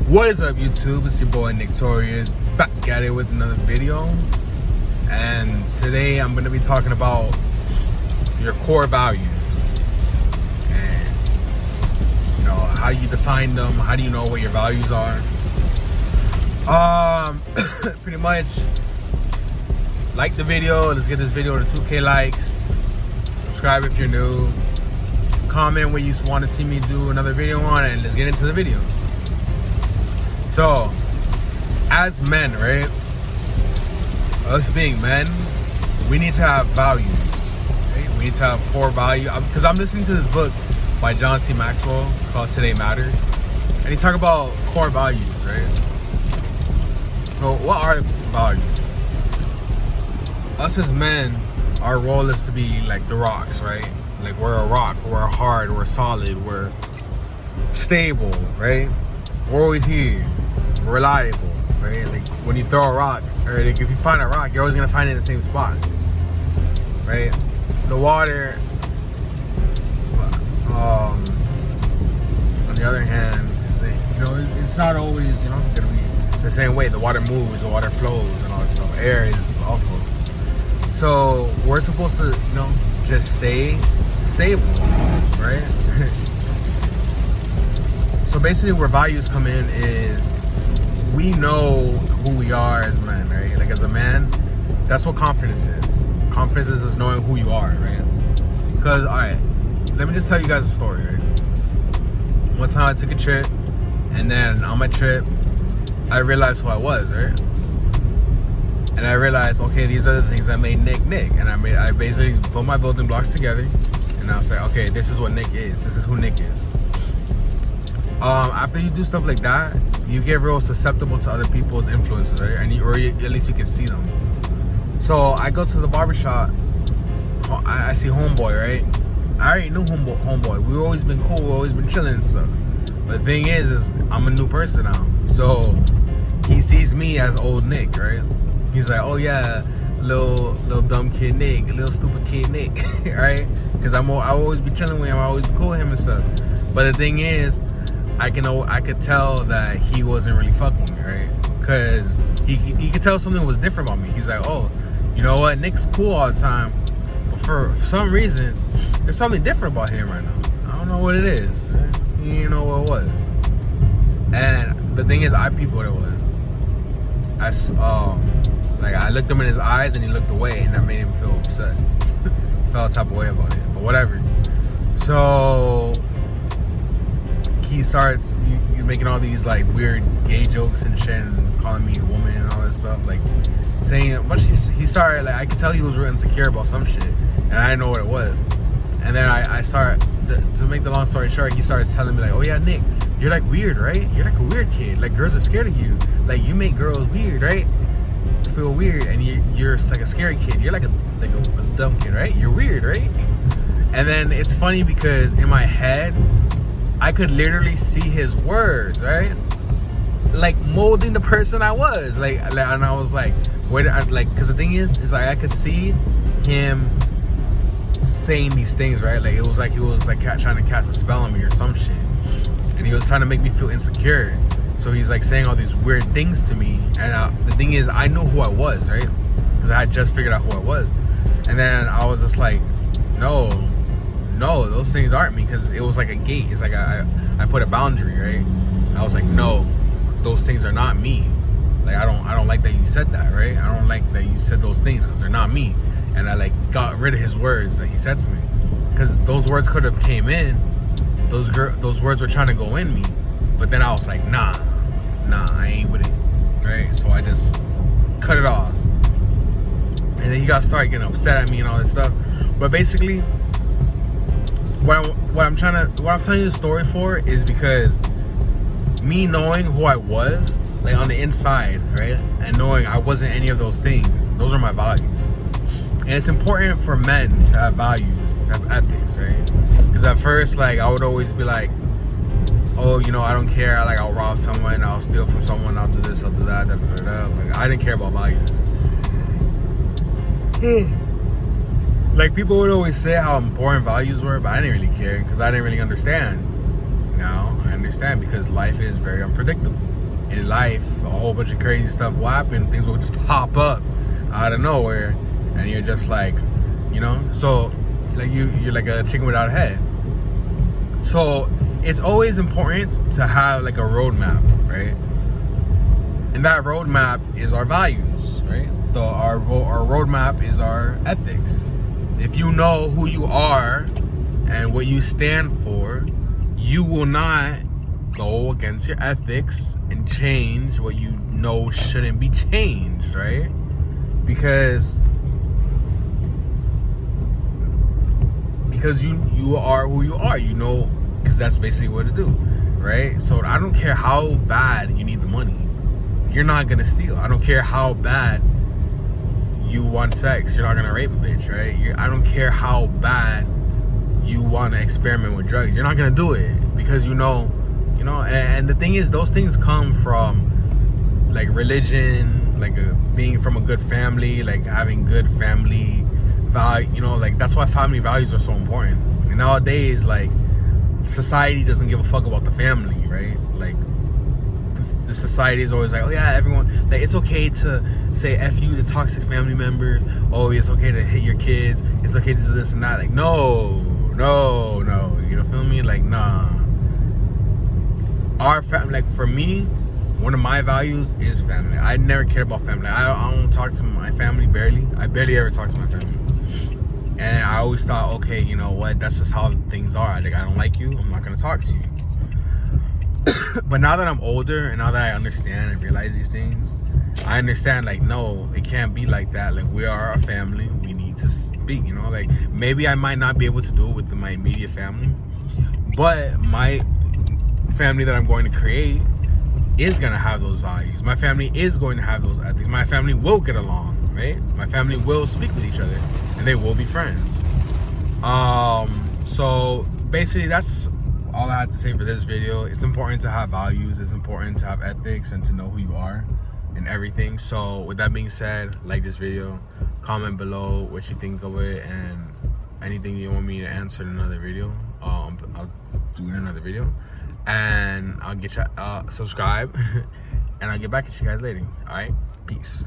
What is up, YouTube? It's your boy Nick Torius, back at it with another video. And today I'm going to be talking about your core values and how you define them. How do you know what your values are? Pretty much like the video. Let's get this video to 2K likes. Subscribe if you're new. Comment what you want to see me do another video on, and let's get into the video. So, as men, right? Us being men, we need to have values. Right? We need to have core value. Because I'm listening to this book by John C. Maxwell. It's called Today Matters. And he talk about core values, right? So, what are values? Us as men, our role is to be like the rocks, right? Like we're a rock, we're hard, we're solid, we're stable, right? We're always here. We're reliable, right? Like when you throw a rock, or like if you find a rock, you're always gonna find it in the same spot, right? The water, on the other hand, it's not always, gonna be the same way. The water moves, the water flows, and all that stuff. Air is also. So we're supposed to, just stay stable, right? So basically where values come in is we know who we are as men, right? Like as a man, that's what confidence is. Confidence is just knowing who you are, right? Because, all right, let me just tell you guys a story, right? One time I took a trip, and then on my trip, I realized who I was, right? And I realized, okay, these are the things that made Nick. And I basically put my building blocks together, and I was like, okay, this is what Nick is. This is who Nick is. After you do stuff like that, you get real susceptible to other people's influences, right? At least you can see them. So I go to the barbershop. I see homeboy, right? I already knew homeboy. We've always been cool. We've always been chilling and stuff. But the thing is I'm a new person now. So he sees me as old Nick, right? He's like, oh yeah, little dumb kid Nick, little stupid kid Nick, right? Because I always be chilling with him. I always be cool with him and stuff. But the thing is, I could tell that he wasn't really fucking with me, right? Because he could tell something was different about me. He's like, oh, you know what? Nick's cool all the time, but for some reason, there's something different about him right now. I don't know what it is. He didn't know what it was. And the thing is, I peeped what it was. I looked him in his eyes, and he looked away, and that made him feel upset. Felt a type of way about it, but whatever. So he starts making all these like weird gay jokes and shit, and calling me a woman and all that stuff, like saying a bunch. He started, like, I could tell he was real insecure about some shit, and I didn't know what it was. And then I started, to make the long story short, he starts telling me like, oh yeah, Nick, you're like weird, right? You're like a weird kid. Like girls are scared of you. Like you make girls weird, right? Feel weird, and you're like a scary kid. You're like a dumb kid, right? You're weird, right? And then it's funny because in my head, I could literally see his words, right? Like molding the person I was, like and I was like, because the thing is like I could see him saying these things, right? Like it was like he was like trying to cast a spell on me or some shit, and he was trying to make me feel insecure. So he's like saying all these weird things to me, and the thing is, I knew who I was, right? Because I had just figured out who I was, and then I was just like, no, those things aren't me, because it was like a gate. It's like I put a boundary, right? I was like, no, those things are not me. Like I don't like that you said that, right? I don't like that you said those things because they're not me. And I like got rid of his words that he said to me, because those words could have came in. Those words were trying to go in me. But then I was like, nah, I ain't with it, right? So I just cut it off. And then he started getting upset at me and all that stuff. But basically, what I'm telling you the story for is because me knowing who I was, like on the inside, right? And knowing I wasn't any of those things, those are my values. And it's important for men to have values, to have ethics, right? Because at first, like, I would always be like, oh, I don't care. I'll rob someone, I'll steal from someone, I'll do this, I'll do that. Like, I didn't care about values. Like, people would always say how important values were, but I didn't really care because I didn't really understand. Now I understand because life is very unpredictable. in life, a whole bunch of crazy stuff will happen. Things will just pop up out of nowhere, and you're just like, you know. So like you're like a chicken without a head. So it's always important to have like a roadmap, right? And that roadmap is our values, right? Our roadmap is our ethics. If you know who you are and what you stand for, you will not go against your ethics and change what you know shouldn't be changed, right? Because you are who you are, you know, because that's basically what to do, right? So I don't care how bad you need the money, you're not gonna steal. I don't care how bad you want sex, you're not gonna rape a bitch, right? I don't care how bad you want to experiment with drugs, you're not gonna do it, because you know. And the thing is, those things come from like religion, like being from a good family, like having good family value, you know, like that's why family values are so important. And nowadays, like, society doesn't give a fuck about the family, right? Like, the society is always like, oh yeah, everyone, like, it's okay to say F you to toxic family members. Oh, it's okay to hit your kids. It's okay to do this and that. Like, no. You know, feel me? Like, nah. Our family, like, for me, one of my values is family. I never cared about family. I don't talk to my family barely. I barely ever talk to my family. And I always thought, okay, you know what? That's just how things are. Like, I don't like you, I'm not gonna talk to you. But now that I'm older and now that I understand and realize these things, I understand, like, no, it can't be like that. Like, we are a family. We need to speak, you know? Like, maybe I might not be able to do it with my immediate family, but my family that I'm going to create is going to have those values. My family is going to have those ethics. My family will get along, right? My family will speak with each other, and they will be friends. So basically, that's all I had to say for this video. It's important to have values. It's important to have ethics and to know who you are and everything. So with that being said, like this video, comment below what you think of it, and anything you want me to answer in another video, I'll do in another video. And I'll get you subscribe, and I'll get back at you guys later. All right, peace.